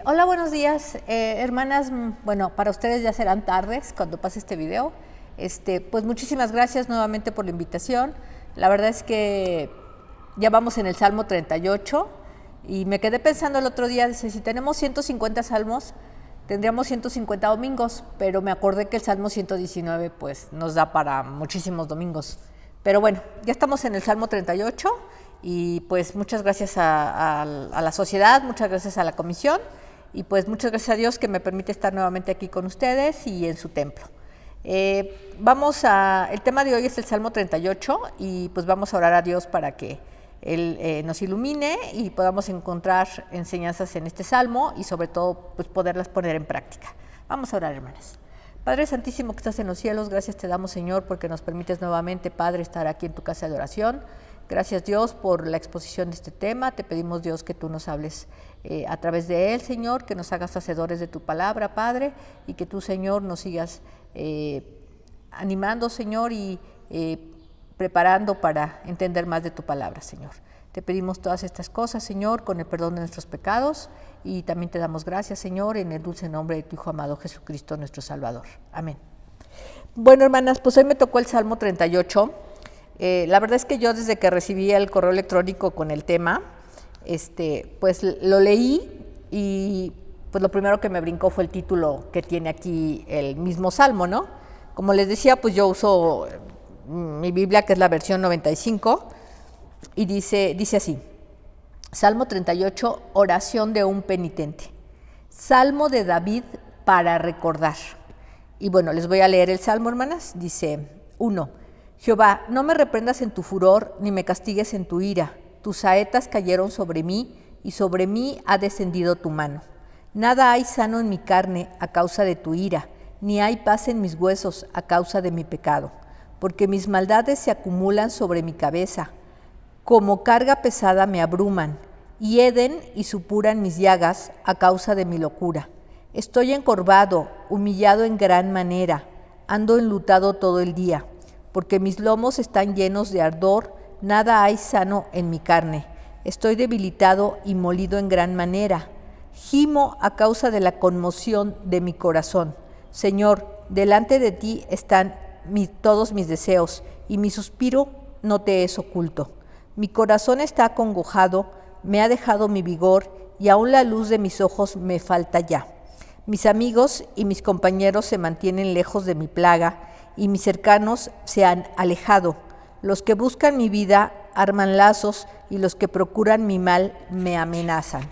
Hola, buenos días, hermanas. Bueno, para ustedes ya serán tardes cuando pase este video. Pues muchísimas gracias nuevamente por la invitación. La verdad es que ya vamos en el Salmo 38 y me quedé pensando el otro día, dice, si tenemos 150 salmos, tendríamos 150 domingos, pero me acordé que el Salmo 119 pues nos da para muchísimos domingos. Pero bueno, ya estamos en el Salmo 38 y pues muchas gracias a la sociedad, muchas gracias a la comisión y pues muchas gracias a Dios que me permite estar nuevamente aquí con ustedes y en su templo. El tema de hoy es el Salmo 38 y pues vamos a orar a Dios para que Él nos ilumine y podamos encontrar enseñanzas en este Salmo y sobre todo pues poderlas poner en práctica. Vamos a orar, hermanas. Padre Santísimo que estás en los cielos, gracias te damos, Señor, porque nos permites nuevamente, Padre, estar aquí en tu casa de oración. Gracias, Dios, por la exposición de este tema. Te pedimos, Dios, que tú nos hables a través de él, Señor, que nos hagas hacedores de tu palabra, Padre, y que tú, Señor, nos sigas animando, Señor, y preparando para entender más de tu palabra, Señor. Te pedimos todas estas cosas, Señor, con el perdón de nuestros pecados, y también te damos gracias, Señor, en el dulce nombre de tu Hijo amado Jesucristo, nuestro Salvador. Amén. Bueno, hermanas, pues hoy me tocó el Salmo 38. La verdad es que yo desde que recibí el correo electrónico con el tema, pues lo leí y pues lo primero que me brincó fue el título que tiene aquí el mismo Salmo, ¿no? Como les decía, pues yo uso mi Biblia, que es la versión 95, y dice así: Salmo 38, oración de un penitente. Salmo de David para recordar. Y bueno, les voy a leer el Salmo, hermanas. Dice: 1. Jehová, no me reprendas en tu furor, ni me castigues en tu ira. Tus saetas cayeron sobre mí, y sobre mí ha descendido tu mano. Nada hay sano en mi carne a causa de tu ira, ni hay paz en mis huesos a causa de mi pecado. Porque mis maldades se acumulan sobre mi cabeza, como carga pesada me abruman, hieden y supuran mis llagas a causa de mi locura. Estoy encorvado, humillado en gran manera, ando enlutado todo el día, porque mis lomos están llenos de ardor, nada hay sano en mi carne. Estoy debilitado y molido en gran manera. Gimo a causa de la conmoción de mi corazón. Señor, delante de ti están todos mis deseos, y mi suspiro no te es oculto. Mi corazón está acongojado, me ha dejado mi vigor, y aún la luz de mis ojos me falta ya. Mis amigos y mis compañeros se mantienen lejos de mi plaga, y mis cercanos se han alejado. Los que buscan mi vida arman lazos, y los que procuran mi mal me amenazan.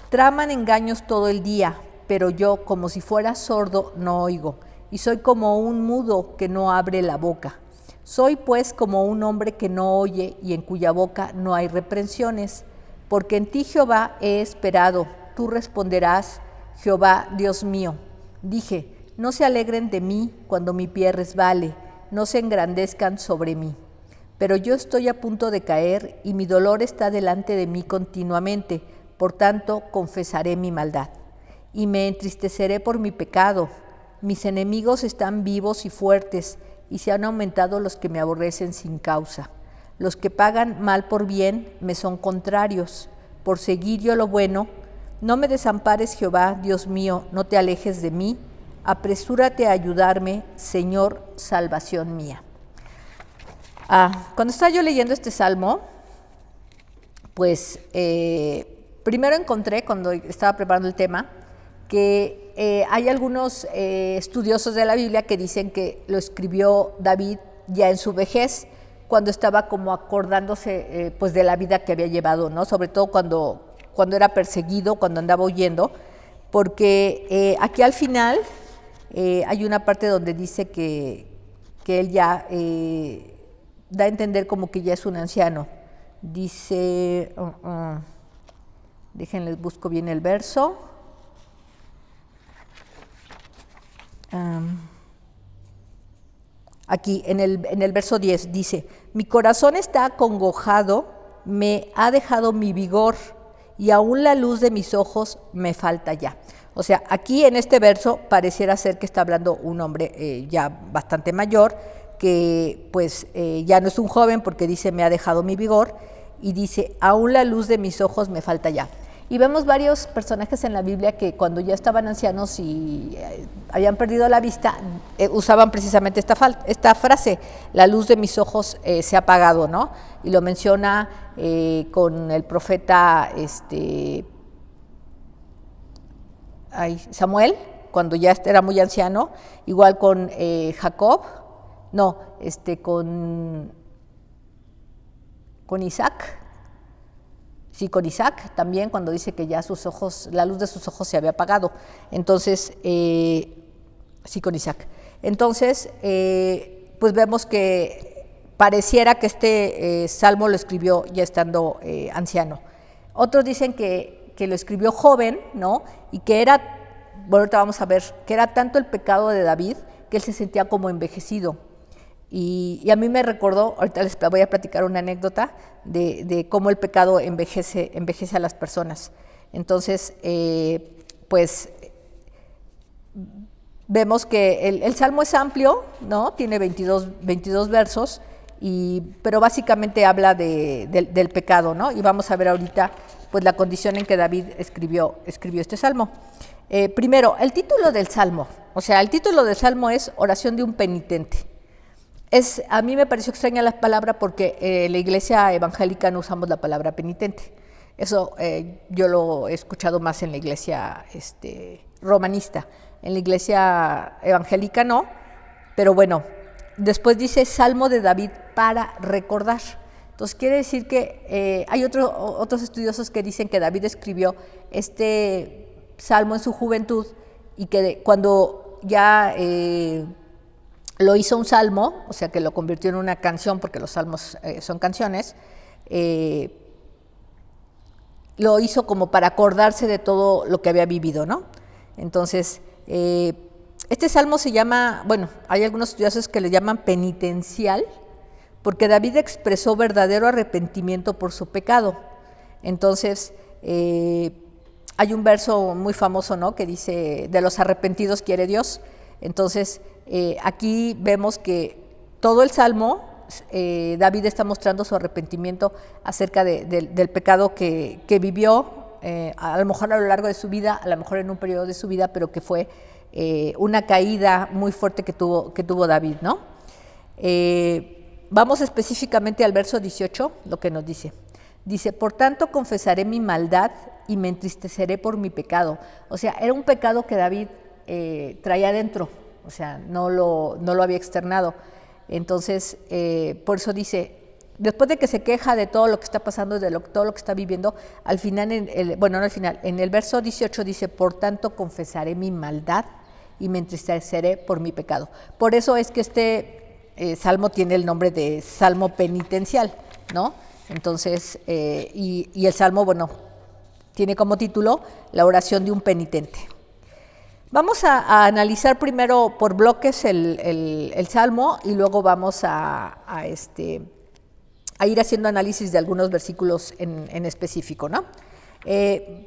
Traman engaños todo el día, pero yo, como si fuera sordo, no oigo, y soy como un mudo que no abre la boca. Soy pues como un hombre que no oye y en cuya boca no hay reprensiones, porque en ti, Jehová, he esperado. Tú responderás, Jehová, Dios mío. Dije: no se alegren de mí cuando mi pie resbale, no se engrandezcan sobre mí. Pero yo estoy a punto de caer y mi dolor está delante de mí continuamente, por tanto confesaré mi maldad. Y me entristeceré por mi pecado. Mis enemigos están vivos y fuertes, y se han aumentado los que me aborrecen sin causa. Los que pagan mal por bien me son contrarios. Por seguir yo lo bueno, no me desampares, Jehová, Dios mío, no te alejes de mí. Apresúrate a ayudarme, Señor, salvación mía. Cuando estaba yo leyendo este salmo, pues primero encontré, cuando estaba preparando el tema, que hay algunos estudiosos de la Biblia que dicen que lo escribió David ya en su vejez, cuando estaba como acordándose pues de la vida que había llevado, ¿no? Sobre todo cuando era perseguido, cuando andaba huyendo, porque aquí al final hay una parte donde dice que él ya da a entender como que ya es un anciano. Dice, déjenles busco bien el verso. Aquí en el verso 10 dice: mi corazón está acongojado, me ha dejado mi vigor, y aún la luz de mis ojos me falta ya. O sea, aquí en este verso pareciera ser que está hablando un hombre ya bastante mayor, que pues ya no es un joven, porque dice: me ha dejado mi vigor, y dice: aún la luz de mis ojos me falta ya. Y vemos varios personajes en la Biblia que cuando ya estaban ancianos y habían perdido la vista, usaban precisamente esta frase, la luz de mis ojos se ha apagado, ¿no? Y lo menciona con el profeta Samuel, cuando ya era muy anciano, igual con Jacob, no, con Isaac. Sí, con Isaac también, cuando dice que ya sus ojos, la luz de sus ojos se había apagado. Entonces, sí, con Isaac. Entonces, pues vemos que pareciera que este salmo lo escribió ya estando anciano. Otros dicen que lo escribió joven, ¿no? Y que era, bueno, ahorita vamos a ver, que era tanto el pecado de David que él se sentía como envejecido. Y a mí me recordó, ahorita les voy a platicar una anécdota de cómo el pecado envejece a las personas. Entonces, pues vemos que el Salmo es amplio, ¿no? Tiene 22 versos, pero básicamente habla del pecado, ¿no? Y vamos a ver ahorita pues la condición en que David escribió este Salmo. Primero, el título del Salmo, o sea, el título del Salmo es Oración de un penitente. A mí me pareció extraña la palabra porque en la iglesia evangélica no usamos la palabra penitente. Eso yo lo he escuchado más en la iglesia romanista. En la iglesia evangélica no, pero bueno, después dice Salmo de David para recordar. Entonces quiere decir que hay otros estudiosos que dicen que David escribió este salmo en su juventud y que cuando ya lo hizo un salmo, o sea que lo convirtió en una canción, porque los salmos son canciones, lo hizo como para acordarse de todo lo que había vivido, ¿no? Entonces, este salmo se llama, bueno, hay algunos estudiosos que le llaman penitencial, porque David expresó verdadero arrepentimiento por su pecado. Entonces, hay un verso muy famoso, ¿no?, que dice, de los arrepentidos quiere Dios. Entonces, aquí vemos que todo el Salmo, David está mostrando su arrepentimiento acerca del pecado que vivió, a lo mejor a lo largo de su vida, a lo mejor en un periodo de su vida, pero que fue una caída muy fuerte que tuvo David, ¿no? Vamos específicamente al verso 18, lo que nos dice. Dice, por tanto confesaré mi maldad y me entristeceré por mi pecado. O sea, era un pecado que David traía dentro, o sea, no lo había externado. Entonces, por eso dice, después de que se queja de todo lo que está pasando, todo lo que está viviendo, al final, en el verso 18 dice, por tanto confesaré mi maldad y me entristeceré por mi pecado. Por eso es que este salmo tiene el nombre de salmo penitencial, ¿no? Entonces, y el salmo, bueno, tiene como título la oración de un penitente. Vamos a analizar primero por bloques el salmo y luego vamos a ir haciendo análisis de algunos versículos en específico, ¿no?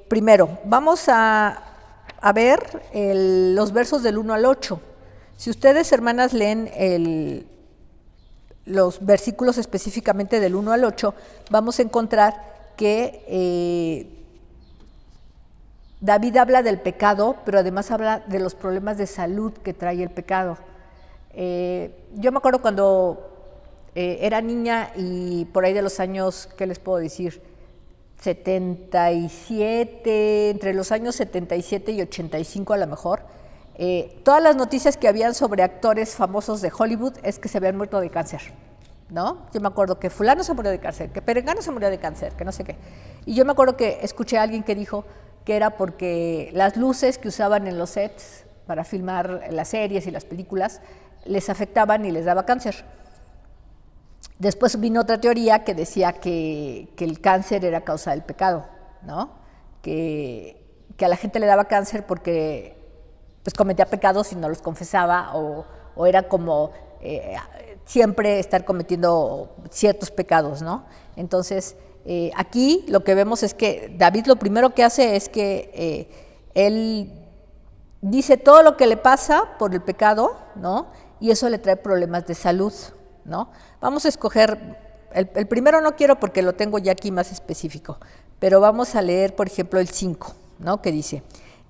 Primero, vamos a ver los versos del 1 al 8. Si ustedes, hermanas, leen los versículos específicamente del 1 al 8, vamos a encontrar que David habla del pecado, pero además habla de los problemas de salud que trae el pecado. Yo me acuerdo cuando era niña y por ahí de los años, ¿qué les puedo decir? 77, entre los años 77 y 85 a lo mejor, todas las noticias que habían sobre actores famosos de Hollywood es que se habían muerto de cáncer, ¿no? Yo me acuerdo que fulano se murió de cáncer, que perengano se murió de cáncer, que no sé qué. Y yo me acuerdo que escuché a alguien que dijo que era porque las luces que usaban en los sets para filmar las series y las películas les afectaban y les daba cáncer. Después vino otra teoría que decía que el cáncer era causa del pecado, ¿no? Que a la gente le daba cáncer porque pues cometía pecados y no los confesaba o era como siempre estar cometiendo ciertos pecados, ¿no? Entonces, aquí lo que vemos es que David lo primero que hace es que él dice todo lo que le pasa por el pecado, ¿no? Y eso le trae problemas de salud, ¿no? Vamos a escoger, el primero no quiero porque lo tengo ya aquí más específico, Pero vamos a leer, por ejemplo, el 5, ¿no? Que dice,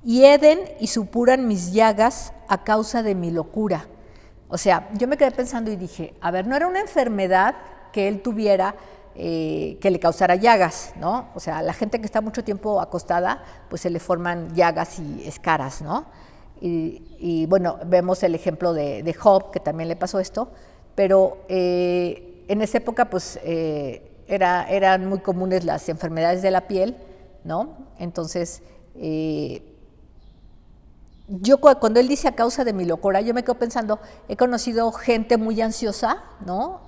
hieden y supuran mis llagas a causa de mi locura. O sea, yo me quedé pensando y dije, a ver, no era una enfermedad que él tuviera que le causara llagas, ¿no? O sea, la gente que está mucho tiempo acostada, pues se le forman llagas y escaras, ¿no? Y bueno, vemos el ejemplo de Job, que también le pasó esto, pero en esa época, pues, eran muy comunes las enfermedades de la piel, ¿no? Entonces, yo cuando él dice a causa de mi locura, yo me quedo pensando, he conocido gente muy ansiosa, ¿no?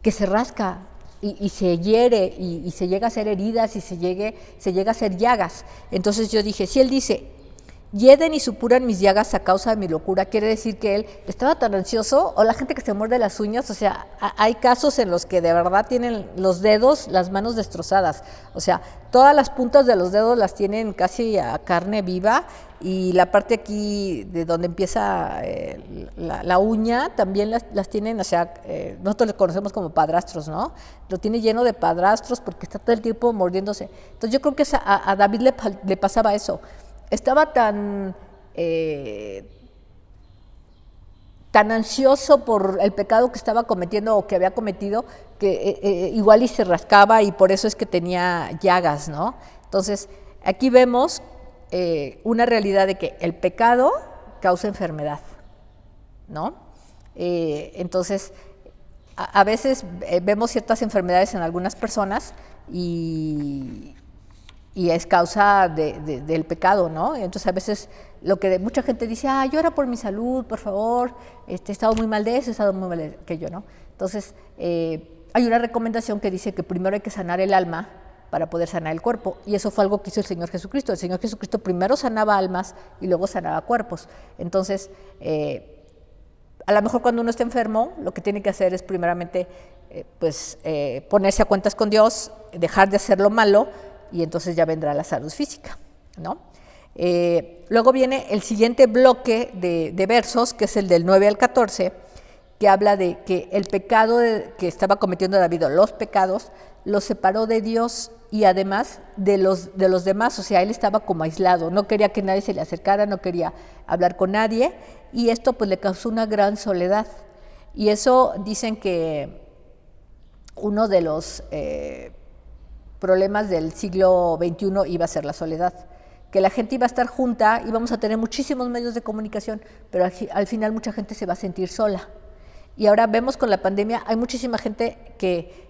Que se rasca y se hiere y se llega a hacer heridas y se llega a hacer llagas. Entonces yo dije, si él dice, hieden y supuran mis llagas a causa de mi locura, quiere decir que él estaba tan ansioso, o la gente que se muerde las uñas, o sea, hay casos en los que de verdad tienen los dedos, las manos destrozadas, o sea, todas las puntas de los dedos las tienen casi a carne viva, y la parte aquí de donde empieza la uña también las tienen, o sea, nosotros los conocemos como padrastros, ¿no? Lo tiene lleno de padrastros porque está todo el tiempo mordiéndose. Entonces yo creo que a David le pasaba eso. Estaba tan ansioso por el pecado que estaba cometiendo o que había cometido, que igual y se rascaba y por eso es que tenía llagas, ¿no? Entonces, aquí vemos una realidad de que el pecado causa enfermedad, ¿no? Entonces, a veces vemos ciertas enfermedades en algunas personas y es causa del pecado, ¿no? Entonces a veces lo que mucha gente dice, llora por mi salud, por favor, he estado muy mal de eso, he estado muy mal de aquello, ¿no? Entonces hay una recomendación que dice que primero hay que sanar el alma para poder sanar el cuerpo, y eso fue algo que hizo el Señor Jesucristo. El Señor Jesucristo primero sanaba almas y luego sanaba cuerpos. Entonces, a lo mejor cuando uno está enfermo, lo que tiene que hacer es primeramente ponerse a cuentas con Dios, dejar de hacer lo malo, y entonces ya vendrá la salud física, ¿no? Luego viene el siguiente bloque de versos, que es el del 9 al 14, que habla de que el pecado que estaba cometiendo David, o los pecados, los separó de Dios y además de los demás. O sea, él estaba como aislado, no quería que nadie se le acercara, no quería hablar con nadie, y esto pues le causó una gran soledad. Y eso dicen que uno de los problemas del siglo XXI iba a ser la soledad, que la gente iba a estar junta, íbamos a tener muchísimos medios de comunicación, pero al final mucha gente se va a sentir sola. Y ahora vemos con la pandemia, hay muchísima gente que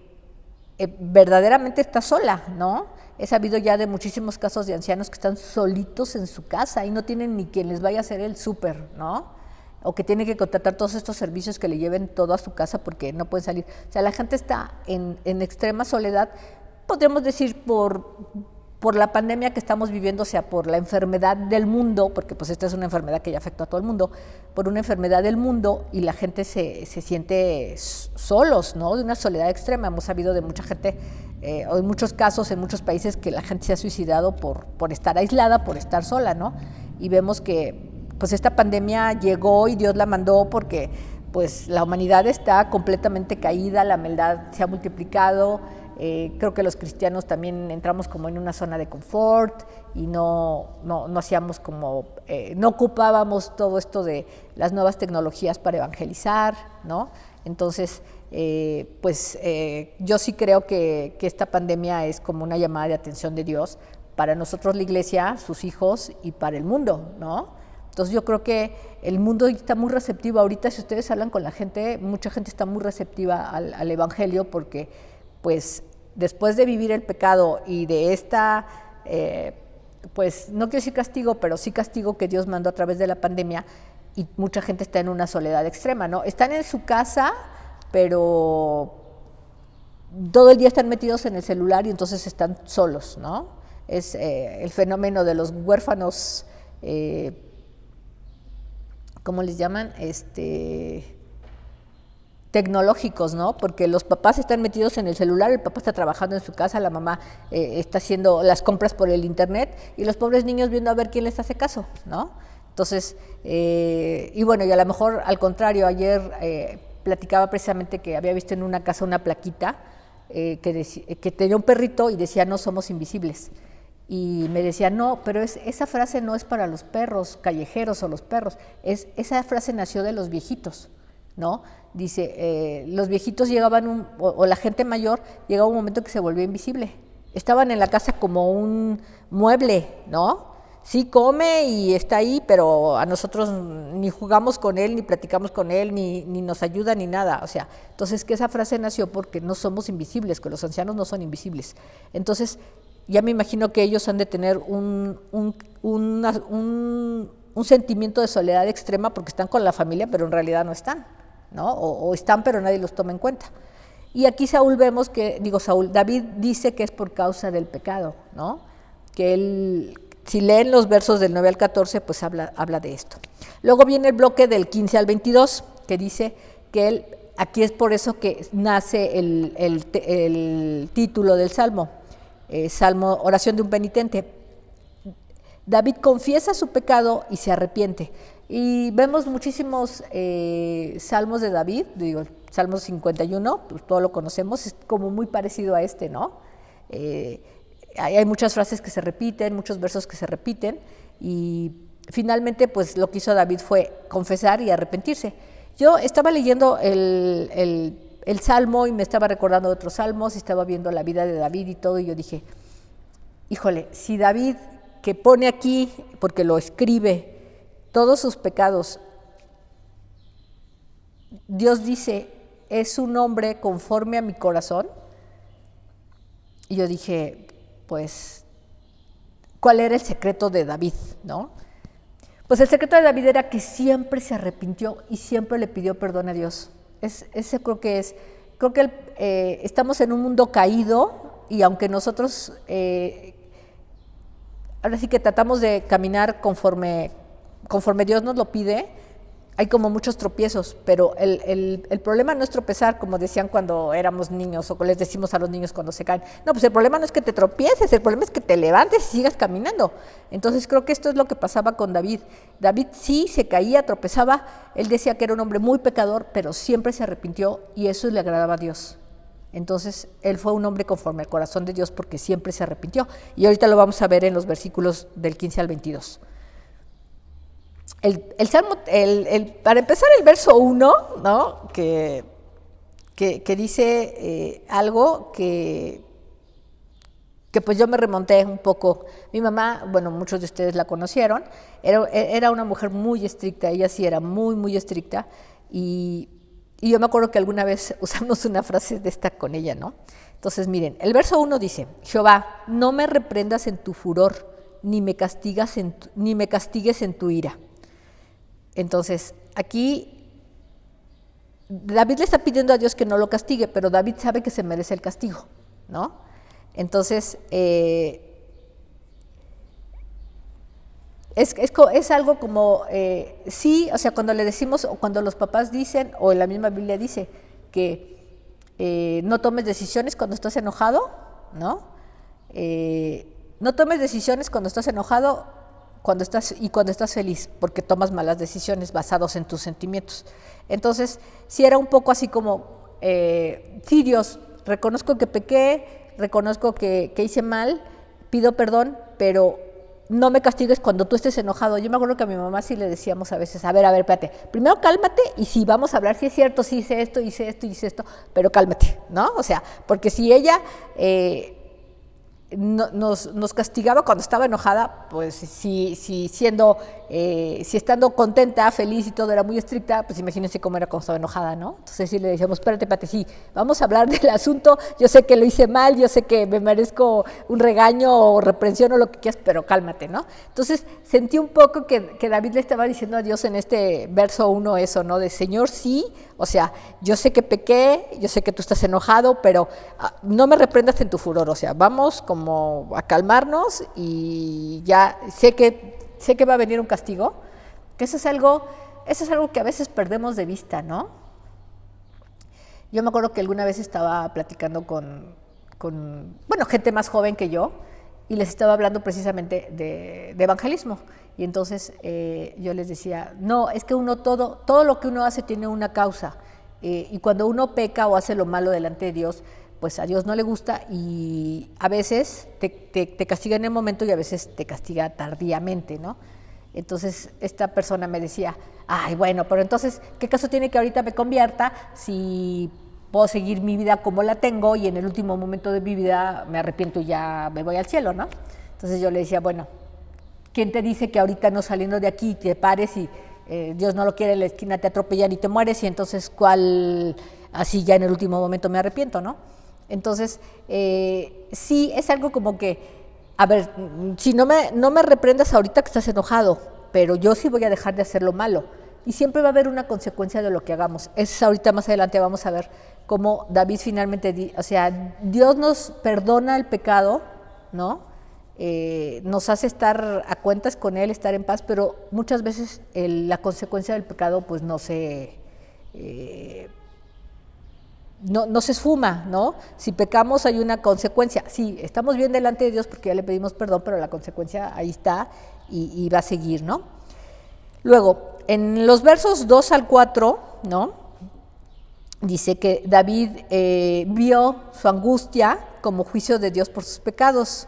verdaderamente está sola, ¿no? He sabido ya de muchísimos casos de ancianos que están solitos en su casa y no tienen ni quien les vaya a hacer el súper, ¿no? O que tienen que contratar todos estos servicios que le lleven todo a su casa porque no pueden salir. O sea, la gente está en extrema soledad, podríamos decir por la pandemia que estamos viviendo, o sea, por la enfermedad del mundo, porque pues esta es una enfermedad que ya afecta a todo el mundo, por una enfermedad del mundo, y la gente se siente solos, ¿no? De una soledad extrema. Hemos sabido de mucha gente, o en muchos casos, en muchos países, que la gente se ha suicidado por estar aislada, por estar sola, ¿no? Y vemos que pues esta pandemia llegó y Dios la mandó porque pues la humanidad está completamente caída, la maldad se ha multiplicado. Creo que los cristianos también entramos como en una zona de confort y no hacíamos como, no ocupábamos todo esto de las nuevas tecnologías para evangelizar, ¿no? Entonces, yo sí creo que esta pandemia es como una llamada de atención de Dios para nosotros, la iglesia, sus hijos, y para el mundo, ¿no? Entonces yo creo que el mundo está muy receptivo. Ahorita, si ustedes hablan con la gente, mucha gente está muy receptiva al evangelio, porque pues después de vivir el pecado y de esta, pues no quiero decir castigo, pero sí castigo que Dios mandó a través de la pandemia, y mucha gente está en una soledad extrema, ¿no? Están en su casa, pero todo el día están metidos en el celular y entonces están solos, ¿no? Es el fenómeno de los huérfanos, ¿cómo les llaman? Tecnológicos, ¿no? Porque los papás están metidos en el celular, el papá está trabajando en su casa, la mamá está haciendo las compras por el internet, y los pobres niños viendo a ver quién les hace caso, ¿no? Entonces, y bueno, y a lo mejor al contrario, ayer platicaba precisamente que había visto en una casa una plaquita que tenía un perrito y decía, no somos invisibles. Y me decía, no, pero esa frase no es para los perros callejeros o los perros, esa frase nació de los viejitos, ¿no? Dice, los viejitos llegaban, o la gente mayor, llegaba un momento que se volvía invisible. Estaban en la casa como un mueble, ¿no? Sí come y está ahí, pero a nosotros ni jugamos con él, ni platicamos con él, ni nos ayuda, ni nada. O sea, entonces que esa frase nació porque no somos invisibles, que los ancianos no son invisibles. Entonces, ya me imagino que ellos han de tener un sentimiento de soledad extrema porque están con la familia, pero en realidad no están, ¿no? O están, pero nadie los toma en cuenta. Y aquí David dice que es por causa del pecado, ¿no? Que él, si leen los versos del 9 al 14, pues habla de esto. Luego viene el bloque del 15 al 22, que dice que aquí es por eso que nace el título del Salmo. Salmo, oración de un penitente. David confiesa su pecado y se arrepiente. Y vemos muchísimos salmos de David, Salmo 51, pues todo lo conocemos, es como muy parecido a este, ¿no? Hay muchas frases que se repiten, muchos versos que se repiten, y finalmente pues lo que hizo David fue confesar y arrepentirse. Yo estaba leyendo el Salmo y me estaba recordando de otros salmos, y estaba viendo la vida de David y todo, y yo dije, híjole, si David, que pone aquí, porque lo escribe, todos sus pecados, Dios dice, es un hombre conforme a mi corazón, y yo dije, pues, ¿cuál era el secreto de David, no? Pues el secreto de David era que siempre se arrepintió y siempre le pidió perdón a Dios. Ese creo que estamos en un mundo caído, y aunque nosotros ahora sí que tratamos de caminar conforme Dios nos lo pide, hay como muchos tropiezos, pero el problema no es tropezar, como decían cuando éramos niños, o les decimos a los niños cuando se caen. No, pues el problema no es que te tropieces, el problema es que te levantes y sigas caminando. Entonces creo que esto es lo que pasaba con David. David sí se caía, tropezaba, él decía que era un hombre muy pecador, pero siempre se arrepintió y eso le agradaba a Dios. Entonces él fue un hombre conforme al corazón de Dios porque siempre se arrepintió. Y ahorita lo vamos a ver en los versículos del 15 al 22. El Salmo, para empezar, el verso 1, ¿no? que dice algo que pues yo me remonté un poco. Mi mamá, bueno, muchos de ustedes la conocieron, era una mujer muy estricta, ella sí era muy, muy estricta, y yo me acuerdo que alguna vez usamos una frase de esta con ella, ¿no? Entonces, miren, el verso 1 dice, Jehová, no me reprendas en tu furor, ni me castigues en tu ira. Entonces, aquí David le está pidiendo a Dios que no lo castigue, pero David sabe que se merece el castigo, ¿no? Entonces, es algo como, sí, o sea, cuando le decimos, o cuando los papás dicen, o en la misma Biblia dice, que no tomes decisiones cuando estás enojado, ¿no? No tomes decisiones cuando estás enojado, cuando estás feliz, porque tomas malas decisiones basadas en tus sentimientos. Entonces, sí era un poco así como, sí, Dios, reconozco que pequé, reconozco que hice mal, pido perdón, pero no me castigues cuando tú estés enojado. Yo me acuerdo que a mi mamá sí le decíamos a veces, a ver, espérate, primero cálmate y sí, vamos a hablar, sí es cierto, sí hice esto, pero cálmate, ¿no? O sea, porque si ella nos castigaba cuando estaba enojada, pues si estando contenta, feliz y todo era muy estricta, pues imagínense cómo era cuando estaba enojada, ¿no? Entonces sí le decíamos, espérate, sí, vamos a hablar del asunto, yo sé que lo hice mal, yo sé que me merezco un regaño o reprensión o lo que quieras, pero cálmate, ¿no? Entonces sentí un poco que David le estaba diciendo a Dios en este verso 1 eso, ¿no? De Señor, sí, o sea, yo sé que pequé, yo sé que tú estás enojado, pero no me reprendas en tu furor, o sea, vamos como a calmarnos y ya sé que va a venir un castigo, que eso es algo que a veces perdemos de vista, ¿no? Yo me acuerdo que alguna vez estaba platicando con gente más joven que yo, y les estaba hablando precisamente de evangelismo. Y entonces yo les decía, no, es que todo lo que uno hace tiene una causa. Y cuando uno peca o hace lo malo delante de Dios, pues a Dios no le gusta y a veces te castiga en el momento y a veces te castiga tardíamente, ¿no? Entonces esta persona me decía, ay, bueno, pero entonces, ¿qué caso tiene que ahorita me convierta si puedo seguir mi vida como la tengo y en el último momento de mi vida me arrepiento y ya me voy al cielo, ¿no? Entonces yo le decía, bueno, ¿quién te dice que ahorita no saliendo de aquí te pares y Dios no lo quiere, en la esquina te atropellan y te mueres y entonces cuál, así ya en el último momento me arrepiento, ¿no? Entonces, sí, es algo como que, a ver, si no me reprendas ahorita que estás enojado, pero yo sí voy a dejar de hacer lo malo. Y siempre va a haber una consecuencia de lo que hagamos. Es ahorita más adelante vamos a ver cómo David finalmente, o sea, Dios nos perdona el pecado, ¿no? Nos hace estar a cuentas con Él, estar en paz, pero muchas veces la consecuencia del pecado pues no se esfuma, ¿no? Si pecamos hay una consecuencia. Sí, estamos bien delante de Dios porque ya le pedimos perdón, pero la consecuencia ahí está y va a seguir, ¿no? Luego, en los versos 2 al 4, ¿no? Dice que David vio su angustia como juicio de Dios por sus pecados.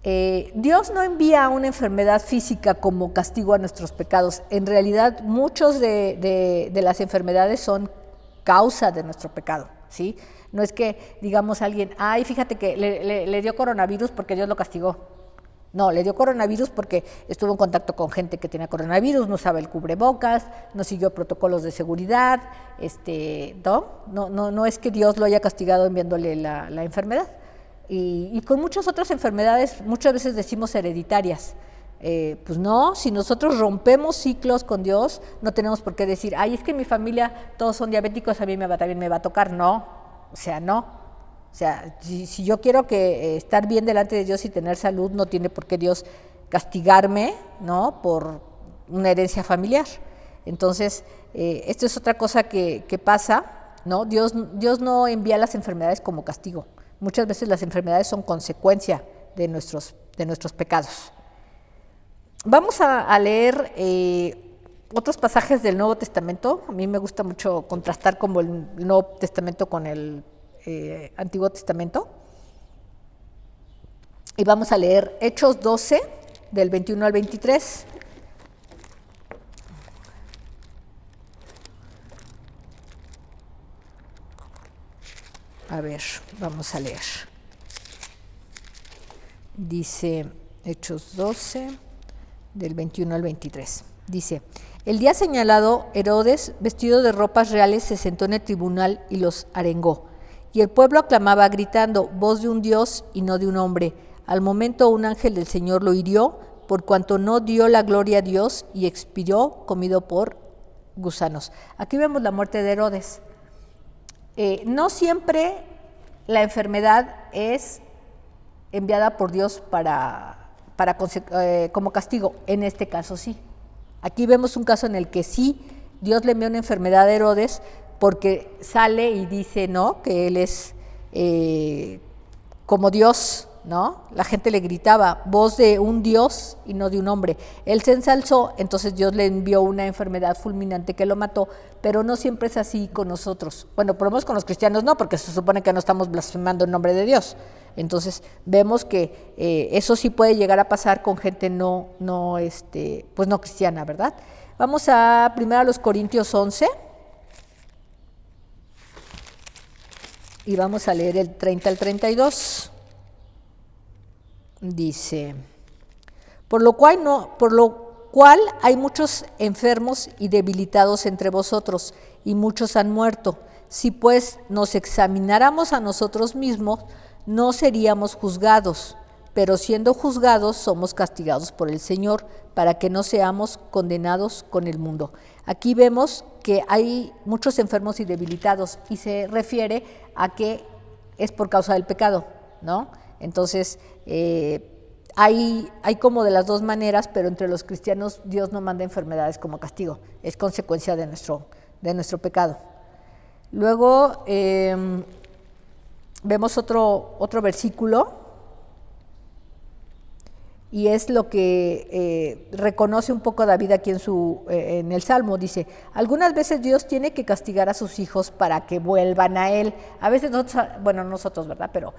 Dios no envía una enfermedad física como castigo a nuestros pecados. En realidad, muchos de las enfermedades son causa de nuestro pecado, ¿sí? No es que digamos a alguien, ay, fíjate que le dio coronavirus porque Dios lo castigó. No, le dio coronavirus porque estuvo en contacto con gente que tenía coronavirus, no usaba el cubrebocas, no siguió protocolos de seguridad, no es que Dios lo haya castigado enviándole la enfermedad. Y con muchas otras enfermedades, muchas veces decimos hereditarias. Pues no, si nosotros rompemos ciclos con Dios, no tenemos por qué decir, ay, es que en mi familia todos son diabéticos, a mí también me va a tocar. No, o sea, no. O sea, si yo quiero estar bien delante de Dios y tener salud, no tiene por qué Dios castigarme, ¿no? Por una herencia familiar. Entonces, esto es otra cosa que pasa, ¿no? Dios no envía las enfermedades como castigo. Muchas veces las enfermedades son consecuencia de nuestros pecados. Vamos a leer otros pasajes del Nuevo Testamento. A mí me gusta mucho contrastar como el Nuevo Testamento con el Antiguo Testamento. Y vamos a leer Hechos 12, del 21 al 23. A ver, vamos a leer. Dice Hechos 12, del 21 al 23. Dice, el día señalado, Herodes, vestido de ropas reales, se sentó en el tribunal y los arengó. Y el pueblo aclamaba gritando, voz de un Dios y no de un hombre. Al momento un ángel del Señor lo hirió, por cuanto no dio la gloria a Dios y expiró comido por gusanos. Aquí vemos la muerte de Herodes. No siempre la enfermedad es enviada por Dios como castigo. En este caso sí. Aquí vemos un caso en el que sí, Dios le envió una enfermedad a Herodes porque sale y dice, ¿no?, que él es como Dios, ¿no? La gente le gritaba, voz de un Dios y no de un hombre. Él se ensalzó, entonces Dios le envió una enfermedad fulminante que lo mató, pero no siempre es así con nosotros. Bueno, por lo menos con los cristianos no, porque se supone que no estamos blasfemando en nombre de Dios. Entonces vemos que eso sí puede llegar a pasar con gente pues no cristiana, ¿verdad? Vamos primero a los Corintios 11 y vamos a leer el 30 al 32. Dice, por lo cual hay muchos enfermos y debilitados entre vosotros, y muchos han muerto. Si pues nos examináramos a nosotros mismos, no seríamos juzgados, pero siendo juzgados somos castigados por el Señor, para que no seamos condenados con el mundo. Aquí vemos que hay muchos enfermos y debilitados, y se refiere a que es por causa del pecado, ¿no? Entonces, hay como de las dos maneras, pero entre los cristianos Dios no manda enfermedades como castigo, es consecuencia de nuestro pecado. Luego vemos otro versículo y es lo que reconoce un poco David aquí en el Salmo. Dice, algunas veces Dios tiene que castigar a sus hijos para que vuelvan a Él. A veces nosotros, bueno, nosotros, ¿verdad? Pero,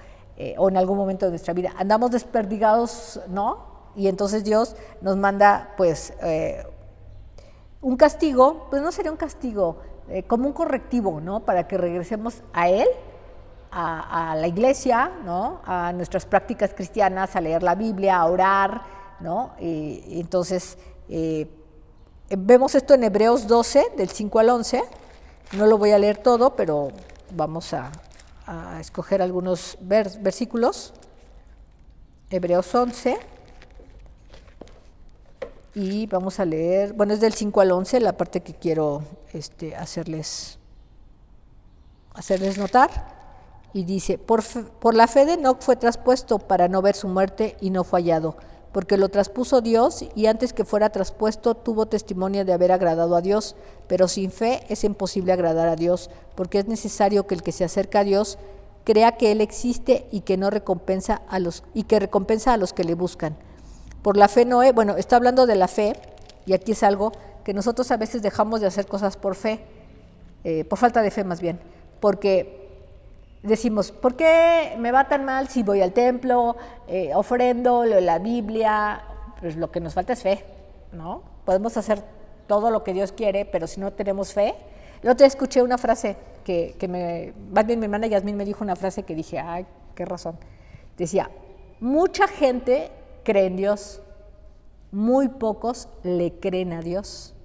o en algún momento de nuestra vida, andamos desperdigados, ¿no? Y entonces Dios nos manda, pues, un castigo, pues no sería un castigo, como un correctivo, ¿no? Para que regresemos a Él, a la iglesia, ¿no? A nuestras prácticas cristianas, a leer la Biblia, a orar, ¿no? Y entonces, vemos esto en Hebreos 12, del 5 al 11. No lo voy a leer todo, pero vamos a escoger algunos versículos. Hebreos 11. Y vamos a leer, bueno, es del 5 al 11, la parte que quiero hacerles notar. Y dice, por la fe de Enoc fue traspuesto para no ver su muerte y no fue hallado, porque lo traspuso Dios y antes que fuera traspuesto tuvo testimonio de haber agradado a Dios, pero sin fe es imposible agradar a Dios, porque es necesario que el que se acerca a Dios crea que Él existe y que recompensa a los que le buscan. Por la fe Noé, bueno, está hablando de la fe, y aquí es algo que nosotros a veces dejamos de hacer cosas por fe, por falta de fe más bien, porque decimos, ¿por qué me va tan mal si voy al templo, ofrendo, leo la Biblia? Pues lo que nos falta es fe, ¿no? Podemos hacer todo lo que Dios quiere, pero si no tenemos fe. El otro día escuché una frase más bien mi hermana Yasmín me dijo una frase que dije, ay, qué razón. Decía, mucha gente cree en Dios, muy pocos le creen a Dios.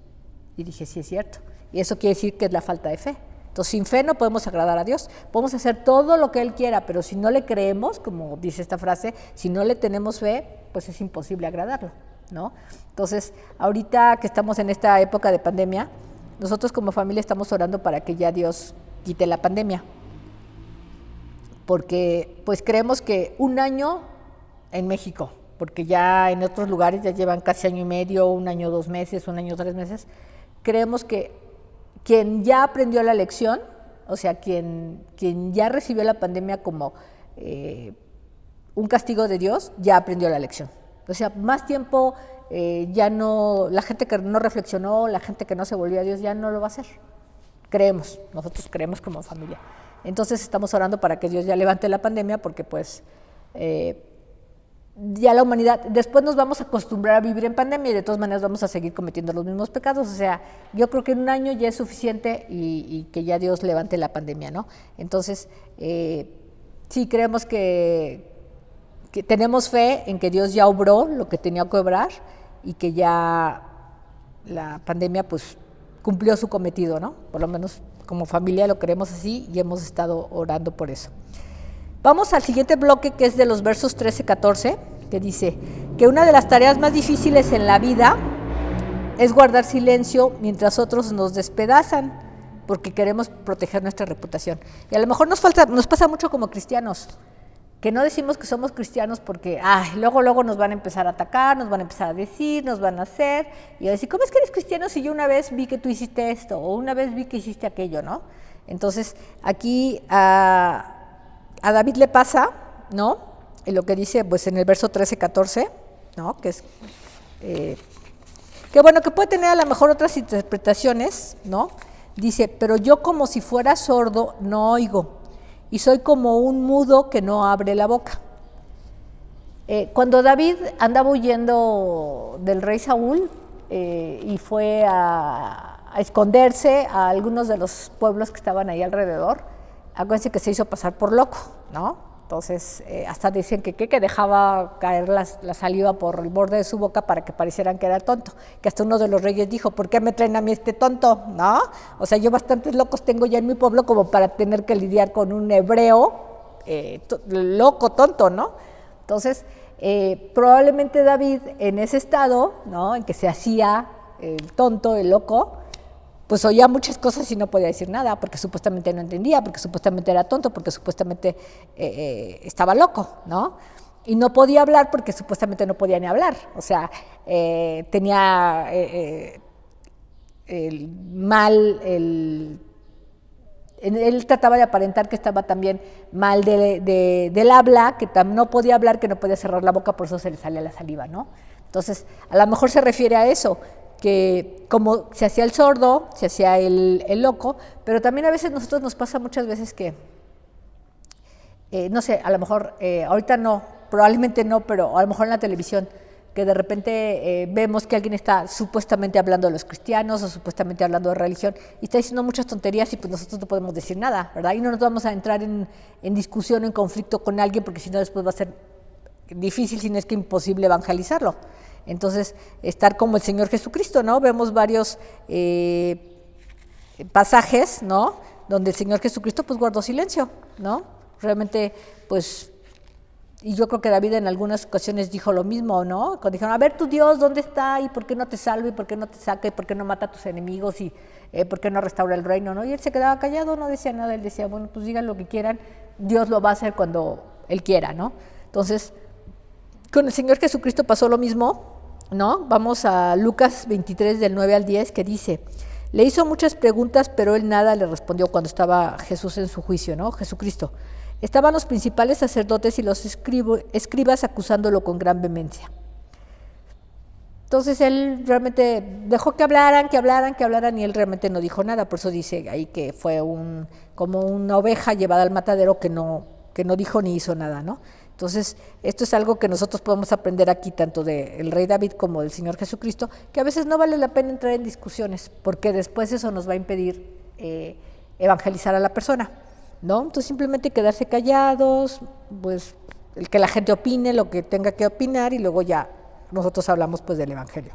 Y dije, sí es cierto. Y eso quiere decir que es la falta de fe. Entonces, sin fe no podemos agradar a Dios. Podemos hacer todo lo que Él quiera, pero si no le creemos, como dice esta frase, si no le tenemos fe, pues es imposible agradarlo, ¿no? Entonces, ahorita que estamos en esta época de pandemia, nosotros como familia estamos orando para que ya Dios quite la pandemia. Porque, pues, creemos que un año en México, porque ya en otros lugares ya llevan casi año y medio, un año 2 meses, un año 3 meses, creemos que quien ya aprendió la lección, o sea, quien ya recibió la pandemia como un castigo de Dios, ya aprendió la lección. O sea, más tiempo ya no, la gente que no reflexionó, la gente que no se volvió a Dios, ya no lo va a hacer. Creemos, nosotros creemos como familia. Entonces estamos orando para que Dios ya levante la pandemia, porque pues ya la humanidad, después nos vamos a acostumbrar a vivir en pandemia y de todas maneras vamos a seguir cometiendo los mismos pecados. O sea, yo creo que en un año ya es suficiente y que ya Dios levante la pandemia, ¿no? Entonces, sí creemos que tenemos fe en que Dios ya obró lo que tenía que obrar y que ya la pandemia pues cumplió su cometido, ¿no? Por lo menos como familia lo creemos así y hemos estado orando por eso. Vamos al siguiente bloque, que es de los versos 13-14, que dice que una de las tareas más difíciles en la vida es guardar silencio mientras otros nos despedazan, porque queremos proteger nuestra reputación. Y a lo mejor nos pasa mucho como cristianos, que no decimos que somos cristianos porque luego nos van a empezar a atacar, nos van a empezar a decir, nos van a hacer, y a decir, ¿cómo es que eres cristiano si yo una vez vi que tú hiciste esto, o una vez vi que hiciste aquello, ¿no? Entonces, aquí a David le pasa, ¿no? Y lo que dice, pues en el verso 13-14, ¿no? Que es que bueno, que puede tener a lo mejor otras interpretaciones, ¿no? Dice, pero yo como si fuera sordo no oigo, y soy como un mudo que no abre la boca. Cuando David andaba huyendo del rey Saúl y fue a esconderse a algunos de los pueblos que estaban ahí alrededor, acuérdense que se hizo pasar por loco, ¿no? Entonces, hasta dicen que dejaba caer la saliva por el borde de su boca para que parecieran que era tonto, que hasta uno de los reyes dijo, ¿por qué me traen a mí este tonto? ¿No? O sea, yo bastantes locos tengo ya en mi pueblo como para tener que lidiar con un hebreo loco, tonto, ¿no? Entonces, probablemente David en ese estado, ¿no? En que se hacía el tonto, el loco, pues oía muchas cosas y no podía decir nada, porque supuestamente no entendía, porque supuestamente era tonto, porque supuestamente estaba loco, ¿no? Y no podía hablar porque supuestamente no podía ni hablar. O sea, tenía él trataba de aparentar que estaba también mal del habla, que no podía hablar, que no podía cerrar la boca, por eso se le salía la saliva, ¿no? Entonces, a lo mejor se refiere a eso, que como se hacía el sordo, se hacía el loco, pero también a veces nosotros nos pasa muchas veces que, no sé, a lo mejor, ahorita no, probablemente no, pero a lo mejor en la televisión, que de repente vemos que alguien está supuestamente hablando de los cristianos o supuestamente hablando de religión y está diciendo muchas tonterías y pues nosotros no podemos decir nada, ¿verdad? Y no nos vamos a entrar en discusión o en conflicto con alguien porque si no después va a ser difícil, si no es que imposible evangelizarlo. Entonces, estar como el Señor Jesucristo, ¿no? Vemos varios pasajes, ¿no? Donde el Señor Jesucristo pues guardó silencio, ¿no? Realmente, pues... Y yo creo que David en algunas ocasiones dijo lo mismo, ¿no? Cuando dijeron, a ver, tu Dios, ¿dónde está? ¿Y por qué no te salva? ¿Y por qué no te saca? ¿Y por qué no mata a tus enemigos? ¿Y por qué no restaura el reino? ¿No? Y él se quedaba callado, no decía nada. Él decía, bueno, pues digan lo que quieran, Dios lo va a hacer cuando Él quiera, ¿no? Entonces, con el Señor Jesucristo pasó lo mismo, ¿no? Vamos a Lucas 23, del 9 al 10, que dice, le hizo muchas preguntas, pero él nada le respondió cuando estaba Jesús en su juicio, ¿no? Jesucristo. Estaban los principales sacerdotes y los escribas acusándolo con gran vehemencia. Entonces él realmente dejó que hablaran, y él realmente no dijo nada. Por eso dice ahí que fue como una oveja llevada al matadero que no dijo ni hizo nada, ¿no? Entonces esto es algo que nosotros podemos aprender aquí, tanto del rey David como del Señor Jesucristo, que a veces no vale la pena entrar en discusiones, porque después eso nos va a impedir evangelizar a la persona, ¿no? Entonces simplemente quedarse callados, pues el que la gente opine lo que tenga que opinar y luego ya nosotros hablamos pues del evangelio.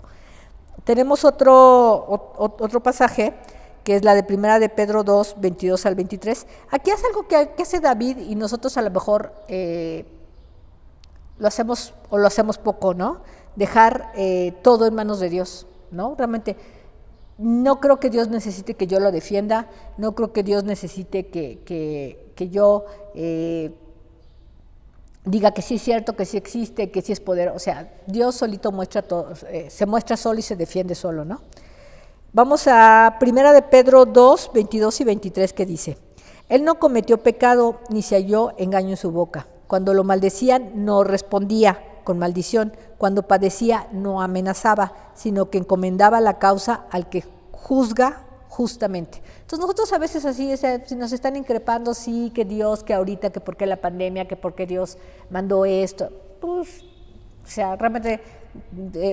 Tenemos otro pasaje que es la de Primera de Pedro 2, 22 al 23. Aquí es algo que hace David y nosotros a lo mejor lo hacemos poco, ¿no? Dejar todo en manos de Dios, ¿no? Realmente no creo que Dios necesite que yo lo defienda, no creo que Dios necesite que yo diga que sí es cierto, que sí existe, que sí es poder. O sea, Dios solito muestra todo, se muestra solo y se defiende solo, ¿no? Vamos a Primera de Pedro 2, 22 y 23, que dice, él no cometió pecado ni se halló engaño en su boca. Cuando lo maldecían, no respondía con maldición. Cuando padecía, no amenazaba, sino que encomendaba la causa al que juzga justamente. Entonces nosotros a veces así, si nos están increpando, sí, que Dios, que ahorita, que por qué la pandemia, que por qué Dios mandó esto, pues, o sea, realmente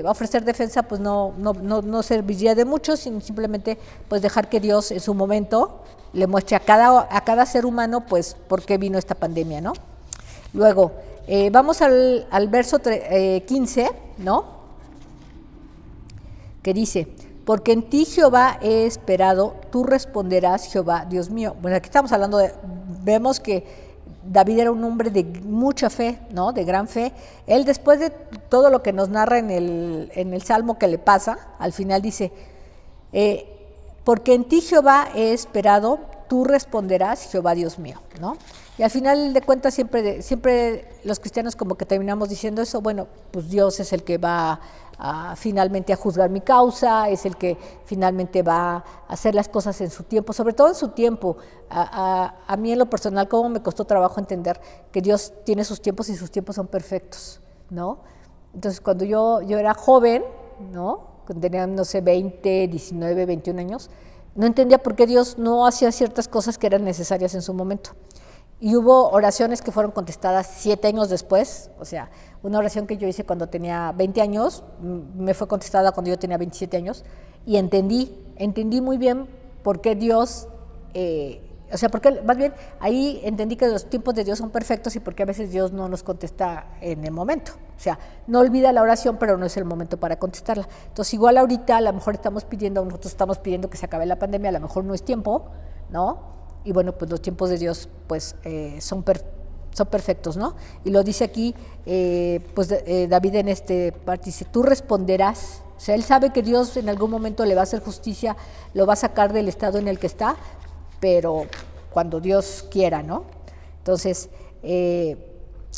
ofrecer defensa pues no serviría de mucho, sino simplemente pues dejar que Dios en su momento le muestre a cada ser humano pues por qué vino esta pandemia, ¿no? Luego, vamos al verso 15, ¿no? Que dice, porque en ti Jehová he esperado, tú responderás Jehová, Dios mío. Bueno, aquí estamos hablando vemos que David era un hombre de mucha fe, ¿no? De gran fe. Él, después de todo lo que nos narra en el Salmo que le pasa, al final dice, porque en ti Jehová he esperado, tú responderás Jehová Dios mío, ¿no? Y al final de cuentas siempre los cristianos como que terminamos diciendo eso, bueno, pues Dios es el que va finalmente a juzgar mi causa, es el que finalmente va a hacer las cosas en su tiempo, sobre todo en su tiempo. A mí en lo personal, cómo me costó trabajo entender que Dios tiene sus tiempos y sus tiempos son perfectos, ¿no? Entonces cuando yo era joven, ¿no? Cuando tenía, no sé, 20, 19, 21 años, no entendía por qué Dios no hacía ciertas cosas que eran necesarias en su momento. Y hubo oraciones que fueron contestadas 7 años después, o sea, una oración que yo hice cuando tenía 20 años, me fue contestada cuando yo tenía 27 años, y entendí muy bien por qué Dios, o sea, porque más bien ahí entendí que los tiempos de Dios son perfectos y porque a veces Dios no nos contesta en el momento. O sea, no olvida la oración, pero no es el momento para contestarla. Entonces, igual ahorita a lo mejor nosotros estamos pidiendo que se acabe la pandemia, a lo mejor no es tiempo, ¿no? Y bueno, pues los tiempos de Dios pues son perfectos, ¿no? Y lo dice aquí, David en este parte dice, tú responderás. O sea, él sabe que Dios en algún momento le va a hacer justicia, lo va a sacar del estado en el que está, pero cuando Dios quiera, ¿no? Entonces,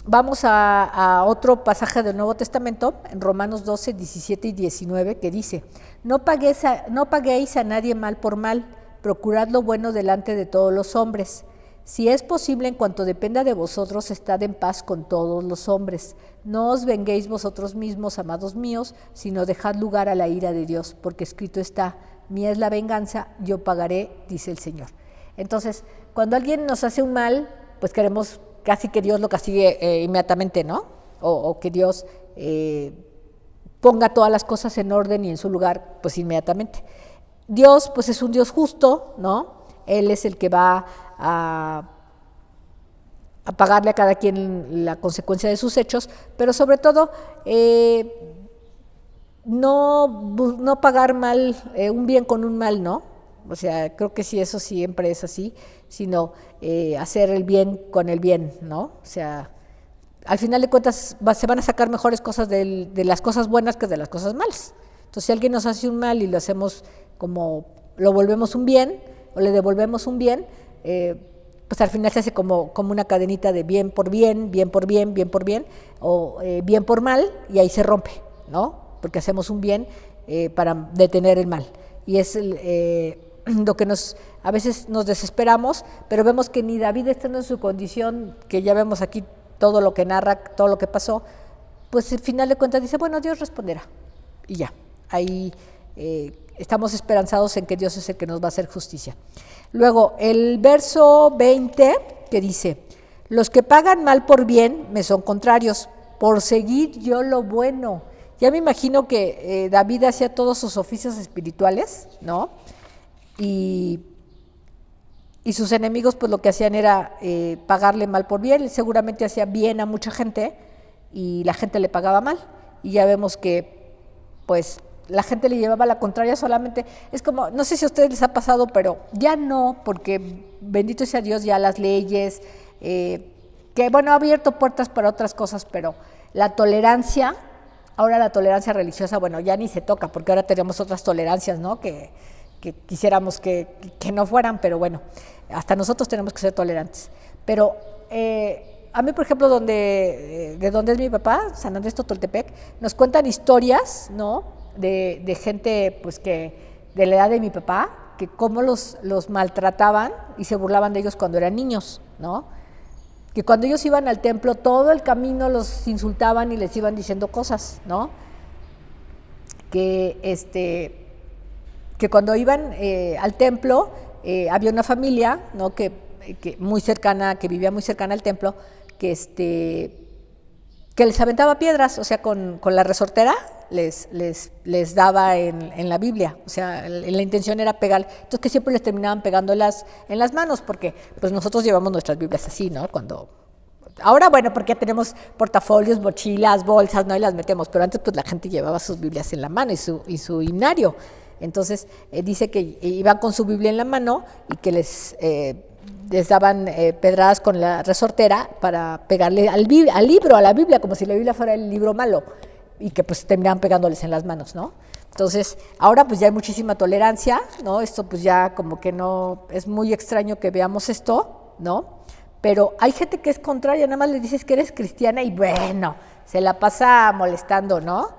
vamos a otro pasaje del Nuevo Testamento, en Romanos 12, 17 y 19, que dice, no paguéis a nadie mal por mal, procurad lo bueno delante de todos los hombres. Si es posible, en cuanto dependa de vosotros, estad en paz con todos los hombres. No os venguéis vosotros mismos, amados míos, sino dejad lugar a la ira de Dios, porque escrito está: mía es la venganza, yo pagaré, dice el Señor. Entonces, cuando alguien nos hace un mal, pues queremos casi que Dios lo castigue inmediatamente, ¿no? O que Dios ponga todas las cosas en orden y en su lugar, pues inmediatamente. Dios, pues es un Dios justo, ¿no? Él es el que va a pagarle a cada quien la consecuencia de sus hechos, pero sobre todo no pagar mal, un bien con un mal, ¿no? O sea, creo que sí, eso siempre es así, sino hacer el bien con el bien, ¿no? O sea, al final de cuentas se van a sacar mejores cosas de las cosas buenas que de las cosas malas. Entonces, si alguien nos hace un mal y lo hacemos como, lo volvemos un bien, o le devolvemos un bien, pues al final se hace como una cadenita de bien por bien, bien por bien, bien por bien, o bien por mal, y ahí se rompe, ¿no? Porque hacemos un bien para detener el mal. Y es lo que a veces nos desesperamos, pero vemos que ni David, estando en su condición, que ya vemos aquí todo lo que narra, todo lo que pasó, pues al final de cuentas dice, bueno, Dios responderá. Y ya, ahí estamos esperanzados en que Dios es el que nos va a hacer justicia. Luego, el verso 20, que dice: los que pagan mal por bien me son contrarios, por seguir yo lo bueno. Ya me imagino que David hacía todos sus oficios espirituales, ¿no? Y sus enemigos, pues lo que hacían era pagarle mal por bien. Él seguramente hacía bien a mucha gente y la gente le pagaba mal. Y ya vemos que, pues, la gente le llevaba la contraria solamente. Es como, no sé si a ustedes les ha pasado, pero ya no, porque bendito sea Dios, ya las leyes, que bueno, ha abierto puertas para otras cosas, pero la tolerancia, ahora la tolerancia religiosa, bueno, ya ni se toca, porque ahora tenemos otras tolerancias, ¿no? Que quisiéramos que no fueran, pero bueno, hasta nosotros tenemos que ser tolerantes. Pero a mí, por ejemplo, de donde es mi papá, San Andrés Totoltepec, nos cuentan historias, ¿no? De gente, pues, que de la edad de mi papá, que cómo los maltrataban y se burlaban de ellos cuando eran niños, ¿no? Que cuando ellos iban al templo, todo el camino los insultaban y les iban diciendo cosas, ¿no? Que cuando iban al templo, había una familia, ¿no? que muy cercana, que vivía muy cercana al templo, que les aventaba piedras, o sea, con la resortera les daba en la Biblia, o sea, la intención era pegar, entonces que siempre les terminaban pegando en las manos, porque pues nosotros llevamos nuestras Biblias así, ¿no? Ahora, bueno, porque ya tenemos portafolios, mochilas, bolsas, ¿no? Y las metemos, pero antes pues la gente llevaba sus Biblias en la mano y su himnario. Entonces dice que iban con su Biblia en la mano y que les daban pedradas con la resortera para pegarle al libro, a la Biblia, como si la Biblia fuera el libro malo, y que pues terminaban pegándoles en las manos, ¿no? Entonces, ahora pues ya hay muchísima tolerancia, ¿no? Esto pues ya como que no, es muy extraño que veamos esto, ¿no? Pero hay gente que es contraria, nada más le dices que eres cristiana y bueno, se la pasa molestando, ¿no?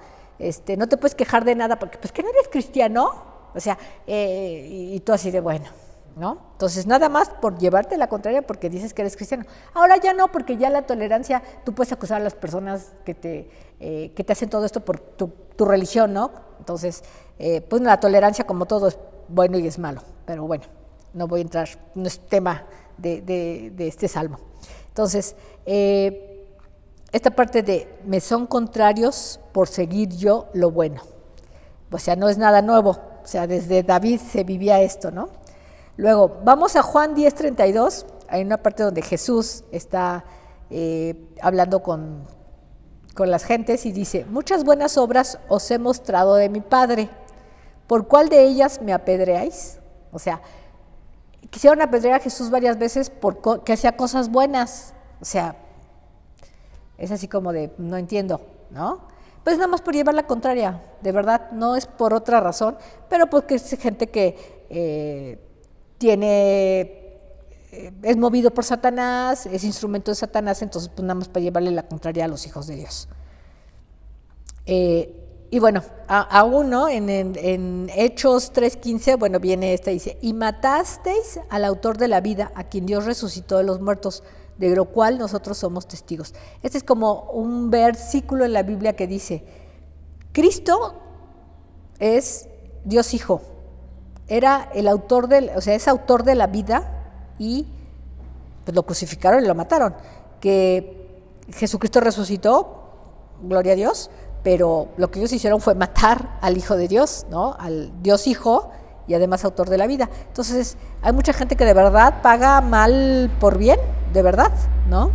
No te puedes quejar de nada porque, pues, ¿que no eres cristiano? O sea, y tú así de bueno, ¿no? Entonces, nada más por llevarte la contraria porque dices que eres cristiano. Ahora ya no, porque ya la tolerancia, tú puedes acusar a las personas que te hacen todo esto por tu religión, ¿no? Entonces, pues la tolerancia, como todo, es bueno y es malo, pero bueno, no voy a entrar, no es tema de este salmo. Entonces, esta parte de me son contrarios por seguir yo lo bueno. O sea, no es nada nuevo. O sea, desde David se vivía esto, ¿no? Luego, vamos a Juan 10:32. Hay una parte donde Jesús está hablando con las gentes y dice: muchas buenas obras os he mostrado de mi Padre. ¿Por cuál de ellas me apedreáis? O sea, quisieron apedrear a Jesús varias veces porque hacía cosas buenas. O sea, es así como de, no entiendo, ¿no? Pues nada más por llevar la contraria, de verdad, no es por otra razón, pero porque es gente que es movido por Satanás, es instrumento de Satanás, entonces pues nada más para llevarle la contraria a los hijos de Dios. Y bueno, aún, ¿no? En Hechos 3:15, bueno, viene dice, y matasteis al autor de la vida, a quien Dios resucitó de los muertos, de lo cual nosotros somos testigos. Este es como un versículo en la Biblia que dice, Cristo es Dios Hijo, era el autor es autor de la vida y pues lo crucificaron y lo mataron. Que Jesucristo resucitó, gloria a Dios, pero lo que ellos hicieron fue matar al Hijo de Dios, ¿no? Al Dios Hijo y además autor de la vida. Entonces, hay mucha gente que de verdad paga mal por bien, de verdad, ¿no?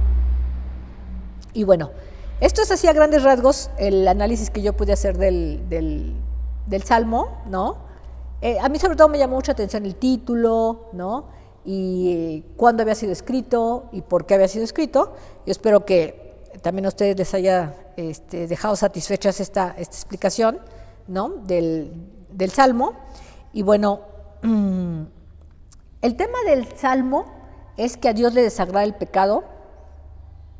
Y bueno, esto es así a grandes rasgos el análisis que yo pude hacer del Salmo, ¿no? A mí sobre todo me llamó mucha atención el título, ¿no? Y cuándo había sido escrito y por qué había sido escrito. Yo espero que también a ustedes les haya dejado satisfechas esta explicación, ¿no? del Salmo. Y bueno, el tema del Salmo es que a Dios le desagrada el pecado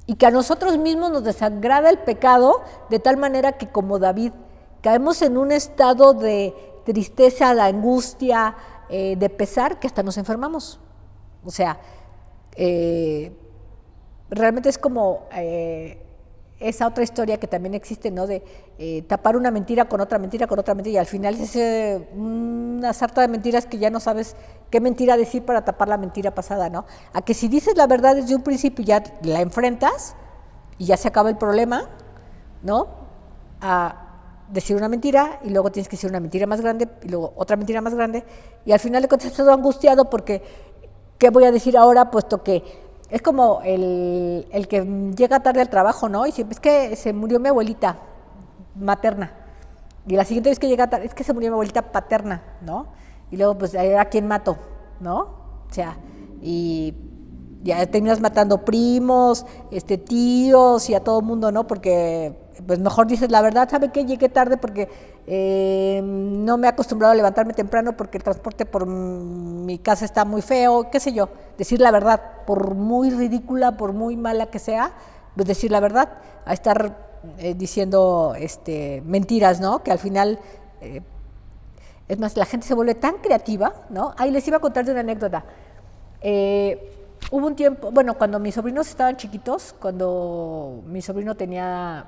y que a nosotros mismos nos desagrada el pecado de tal manera que como David caemos en un estado de tristeza, de angustia, de pesar, que hasta nos enfermamos. O sea, realmente es como esa otra historia que también existe, ¿no? De tapar una mentira con otra mentira, y al final es una sarta de mentiras que ya no sabes qué mentira decir para tapar la mentira pasada, ¿no? A que si dices la verdad desde un principio ya la enfrentas y ya se acaba el problema, ¿no? A decir una mentira y luego tienes que decir una mentira más grande y luego otra mentira más grande y al final le contestas todo angustiado porque ¿qué voy a decir ahora? Puesto que es como el que llega tarde al trabajo, ¿no? Y dice, es que se murió mi abuelita materna. Y la siguiente vez que llega tarde, es que se murió mi abuelita paterna, ¿no? Y luego, pues, ¿a quién mato? ¿No? O sea, y ya terminas matando primos, tíos y a todo mundo, ¿no? Porque, pues, mejor dices la verdad, ¿sabe qué? Llegué tarde porque no me he acostumbrado a levantarme temprano porque el transporte por mi casa está muy feo, qué sé yo. Decir la verdad, por muy ridícula, por muy mala que sea, pues decir la verdad, a estar diciendo mentiras, ¿no? Que al final, es más, la gente se vuelve tan creativa, ¿no? Ahí les iba a contar de una anécdota. Hubo un tiempo, bueno, cuando mis sobrinos estaban chiquitos, cuando mi sobrino tenía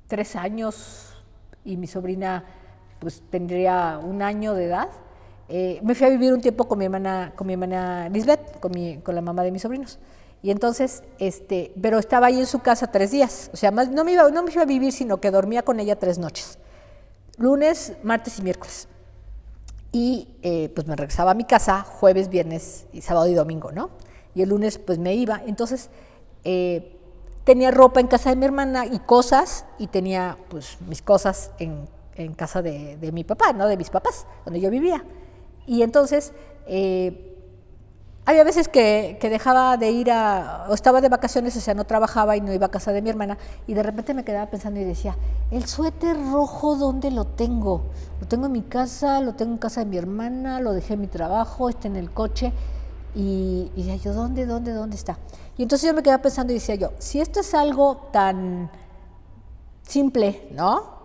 3 años y mi sobrina pues tendría 1 año de edad, me fui a vivir un tiempo con mi hermana Lisbeth, con la mamá de mis sobrinos. Y entonces, pero estaba ahí en su casa 3 días, o sea, no me iba a vivir, sino que dormía con ella 3 noches, lunes, martes y miércoles. Y pues me regresaba a mi casa jueves, viernes, y sábado y domingo, ¿no? Y el lunes pues me iba. Entonces tenía ropa en casa de mi hermana y cosas, y tenía pues mis cosas en casa de mi papá, ¿no? De mis papás, donde yo vivía. Y entonces había veces que dejaba de ir o estaba de vacaciones, o sea, no trabajaba y no iba a casa de mi hermana, y de repente me quedaba pensando y decía, el suéter rojo, ¿dónde lo tengo? Lo tengo en mi casa, lo tengo en casa de mi hermana, lo dejé en mi trabajo, está en el coche, y decía yo, ¿dónde está? Y entonces yo me quedaba pensando y decía yo, si esto es algo tan simple, ¿no?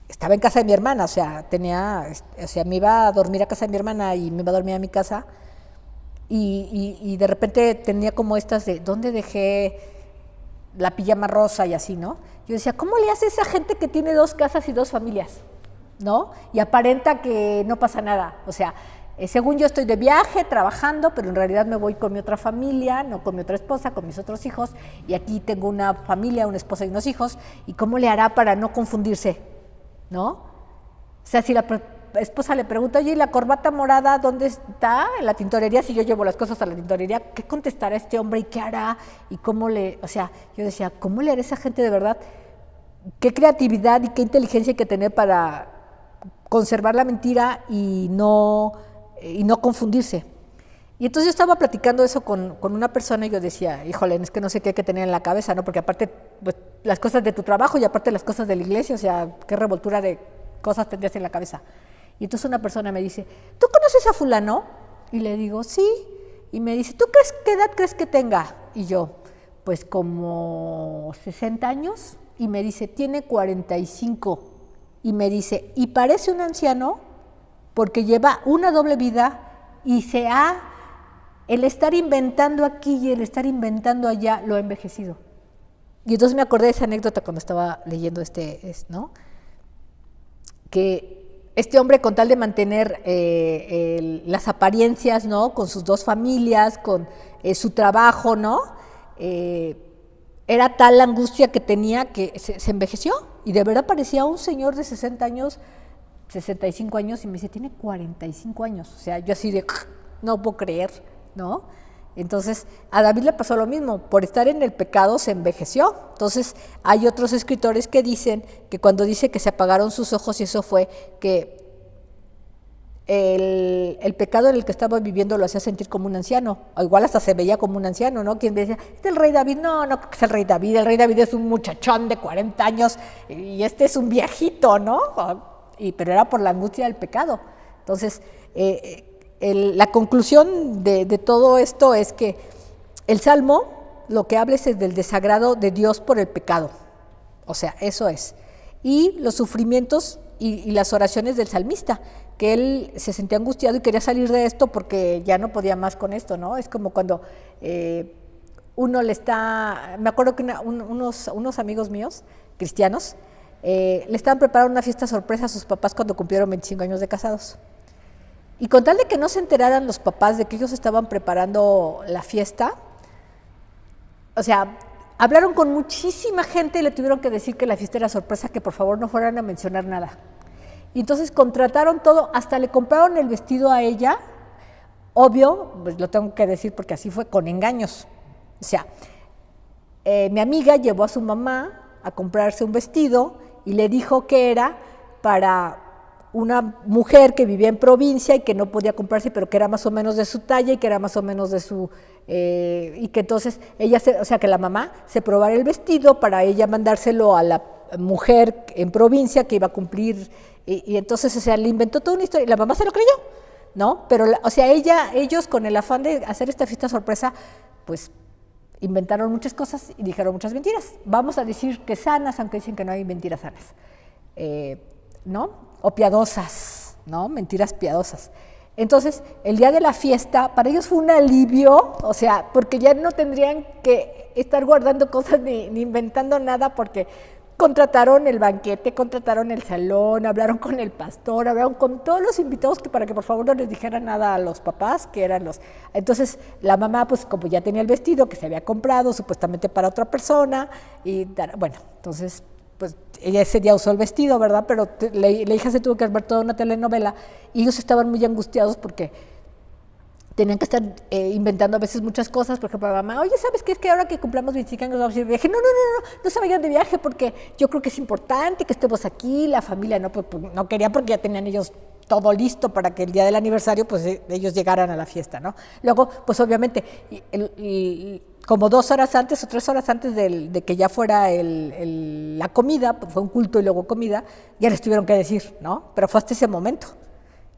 Estaba en casa de mi hermana, o sea, me iba a dormir a casa de mi hermana y me iba a dormir a mi casa, y de repente tenía como estas de, ¿dónde dejé la pijama rosa y así, ¿no? Yo decía, ¿cómo le hace esa gente que tiene 2 casas y 2 familias, ¿no? Y aparenta que no pasa nada, o sea, según yo estoy de viaje, trabajando, pero en realidad me voy con mi otra familia, no con mi otra esposa, con mis otros hijos, y aquí tengo una familia, una esposa y unos hijos, ¿y cómo le hará para no confundirse, ¿no? O sea, si la esposa le pregunta, oye, ¿y la corbata morada dónde está? En la tintorería, si yo llevo las cosas a la tintorería, ¿qué contestará este hombre y qué hará? Y cómo o sea, yo decía, ¿cómo le hará esa gente de verdad? ¿Qué creatividad y qué inteligencia hay que tener para conservar la mentira y no confundirse? Y entonces yo estaba platicando eso con una persona y yo decía, híjole, es que no sé qué hay que tener en la cabeza, ¿no? Porque aparte, pues, las cosas de tu trabajo y aparte las cosas de la iglesia, o sea, qué revoltura de cosas tendrías en la cabeza. Y entonces una persona me dice, ¿tú conoces a fulano? Y le digo, sí. Y me dice, ¿qué edad crees que tenga? Y yo, pues como 60 años. y me dice, tiene 45, y me dice, y parece un anciano porque lleva una doble vida y el estar inventando aquí y el estar inventando allá lo ha envejecido. Y entonces me acordé de esa anécdota cuando estaba leyendo ¿no? Que este hombre, con tal de mantener las apariencias, ¿no? Con sus dos familias, con su trabajo, ¿no? Era tal la angustia que tenía que se envejeció, y de verdad parecía un señor de 60 años, 65 años, y me dice, tiene 45 años. O sea, yo así de, no puedo creer, ¿no? Entonces, a David le pasó lo mismo, por estar en el pecado se envejeció. Entonces, hay otros escritores que dicen que cuando dice que se apagaron sus ojos, y eso fue que el pecado en el que estaba viviendo lo hacía sentir como un anciano, o igual hasta se veía como un anciano, ¿no? Quien decía, ¿este es el rey David? No, no es el rey David es un muchachón de 40 años y este es un viejito, ¿no? Pero era por la angustia del pecado. Entonces, la conclusión de todo esto es que el Salmo lo que habla es del desagrado de Dios por el pecado, o sea, eso es, y los sufrimientos y las oraciones del salmista, que él se sentía angustiado y quería salir de esto porque ya no podía más con esto, ¿no? Es como cuando uno me acuerdo que unos amigos míos, cristianos, le estaban preparando una fiesta sorpresa a sus papás cuando cumplieron 25 años de casados. Y con tal de que no se enteraran los papás de que ellos estaban preparando la fiesta, o sea, hablaron con muchísima gente y le tuvieron que decir que la fiesta era sorpresa, que por favor no fueran a mencionar nada. Y entonces contrataron todo, hasta le compraron el vestido a ella, obvio, pues lo tengo que decir porque así fue, con engaños. O sea, mi amiga llevó a su mamá a comprarse un vestido y le dijo que era para una mujer que vivía en provincia y que no podía comprarse, pero que era más o menos de su talla y que era más o menos de su... y que entonces ella, o sea, que la mamá se probara el vestido para ella mandárselo a la mujer en provincia que iba a cumplir, y entonces, o sea, le inventó toda una historia y la mamá se lo creyó, ¿no? Pero, o sea, ellos con el afán de hacer esta fiesta sorpresa, pues inventaron muchas cosas y dijeron muchas mentiras. Vamos a decir que sanas, aunque dicen que no hay mentiras sanas, ¿no? O piadosas, ¿no? Mentiras piadosas. Entonces, el día de la fiesta, para ellos fue un alivio, o sea, porque ya no tendrían que estar guardando cosas ni inventando nada, porque contrataron el banquete, contrataron el salón, hablaron con el pastor, hablaron con todos los invitados para que por favor no les dijeran nada a los papás, que eran los... Entonces, la mamá, pues como ya tenía el vestido que se había comprado supuestamente para otra persona, y bueno, entonces... pues ella ese día usó el vestido, ¿verdad? Pero la hija se tuvo que ver toda una telenovela y ellos estaban muy angustiados porque tenían que estar inventando a veces muchas cosas. Por ejemplo, la mamá, oye, ¿sabes qué? Es que ahora que cumplamos 25 años vamos a ir de viaje. No se vayan de viaje porque yo creo que es importante que estemos aquí, la familia no quería porque ya tenían ellos todo listo para que el día del aniversario pues ellos llegaran a la fiesta, ¿no? Luego, pues obviamente, como 2 horas antes o 3 horas antes de que ya fuera la comida, pues fue un culto y luego comida, ya les tuvieron que decir, ¿no? Pero fue hasta ese momento.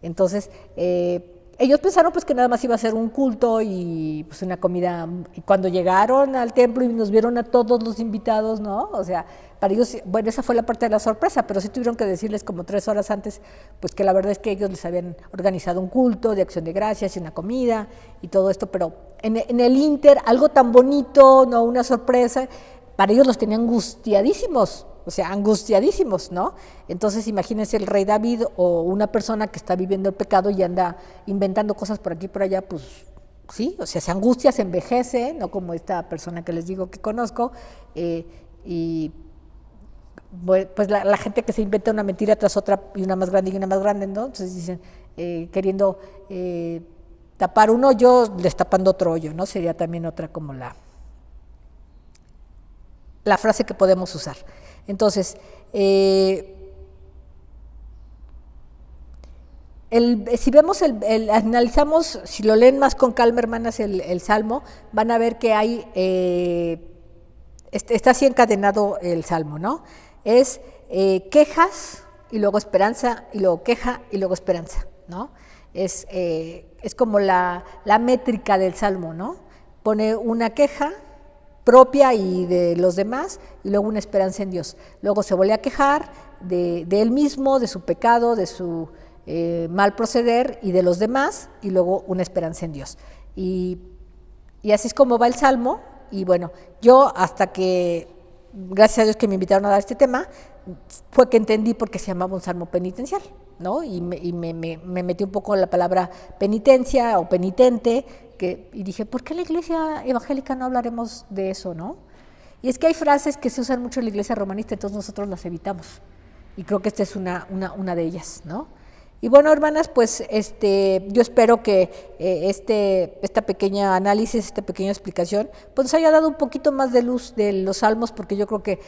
Entonces, ellos pensaron pues que nada más iba a ser un culto y pues una comida, y cuando llegaron al templo y nos vieron a todos los invitados, ¿no? O sea, para ellos, bueno, esa fue la parte de la sorpresa, pero sí tuvieron que decirles como 3 horas antes, pues que la verdad es que ellos les habían organizado un culto de acción de gracias y una comida y todo esto, pero en el ínter, algo tan bonito, ¿no? Una sorpresa, para ellos los tenían angustiadísimos. O sea, angustiadísimos, ¿no? Entonces, imagínense el rey David o una persona que está viviendo el pecado y anda inventando cosas por aquí y por allá, pues sí, o sea, se angustia, se envejece, no como esta persona que les digo que conozco, y pues la gente que se inventa una mentira tras otra y una más grande, ¿no? Entonces dicen, queriendo tapar un hoyo, destapando otro hoyo, ¿no? Sería también otra como la frase que podemos usar. Entonces, si vemos analizamos, si lo leen más con calma, hermanas, el Salmo, van a ver que hay, está así encadenado el Salmo, ¿no? Es quejas y luego esperanza, y luego queja y luego esperanza, ¿no? Es como la métrica del Salmo, ¿no? Pone una queja propia y de los demás, y luego una esperanza en Dios. Luego se vuelve a quejar de él mismo, de su pecado, de su mal proceder y de los demás, y luego una esperanza en Dios. Y así es como va el Salmo. Y bueno, yo hasta que, gracias a Dios que me invitaron a dar este tema, fue que entendí por qué se llamaba un salmo penitencial, ¿no? Y me metí un poco en la palabra penitencia o penitente, y dije, ¿por qué en la iglesia evangélica no hablaremos de eso, no? Y es que hay frases que se usan mucho en la iglesia romanista, entonces nosotros las evitamos. Y creo que esta es una de ellas, ¿no? Y bueno, hermanas, pues yo espero que esta pequeña análisis, esta pequeña explicación, pues nos haya dado un poquito más de luz de los salmos, porque yo creo que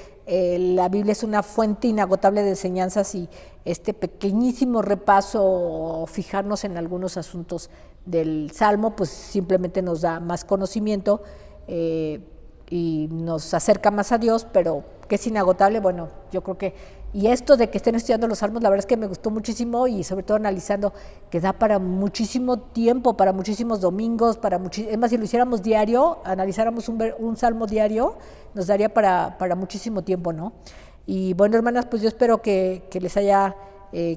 la Biblia es una fuente inagotable de enseñanzas, y este pequeñísimo repaso o fijarnos en algunos asuntos del salmo, pues simplemente nos da más conocimiento y nos acerca más a Dios, pero que es inagotable. Bueno, yo creo que, y esto de que estén estudiando los salmos, la verdad es que me gustó muchísimo, y sobre todo analizando que da para muchísimo tiempo, para muchísimos domingos, es más, si lo hiciéramos diario, analizáramos un salmo diario, nos daría para muchísimo tiempo, ¿no? Y bueno, hermanas, pues yo espero que les haya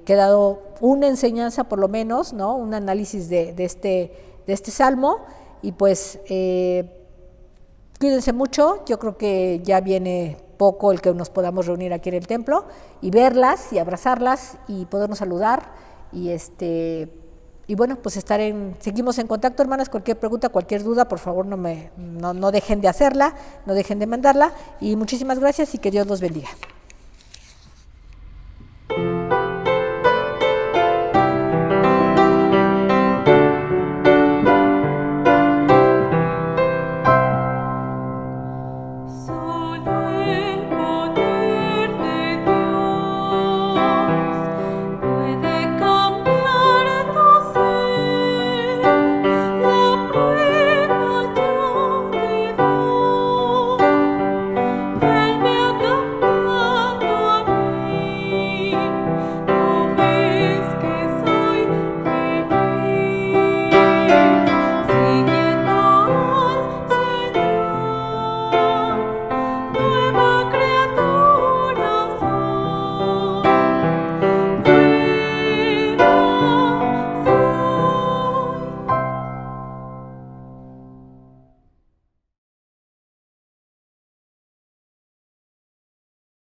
quedado una enseñanza por lo menos, ¿no? Un análisis de este salmo, y pues cuídense mucho. Yo creo que ya viene poco el que nos podamos reunir aquí en el templo y verlas y abrazarlas y podernos saludar, y bueno, pues seguimos en contacto, hermanas. Cualquier pregunta, cualquier duda, por favor no dejen de hacerla, no dejen de mandarla, y muchísimas gracias y que Dios los bendiga.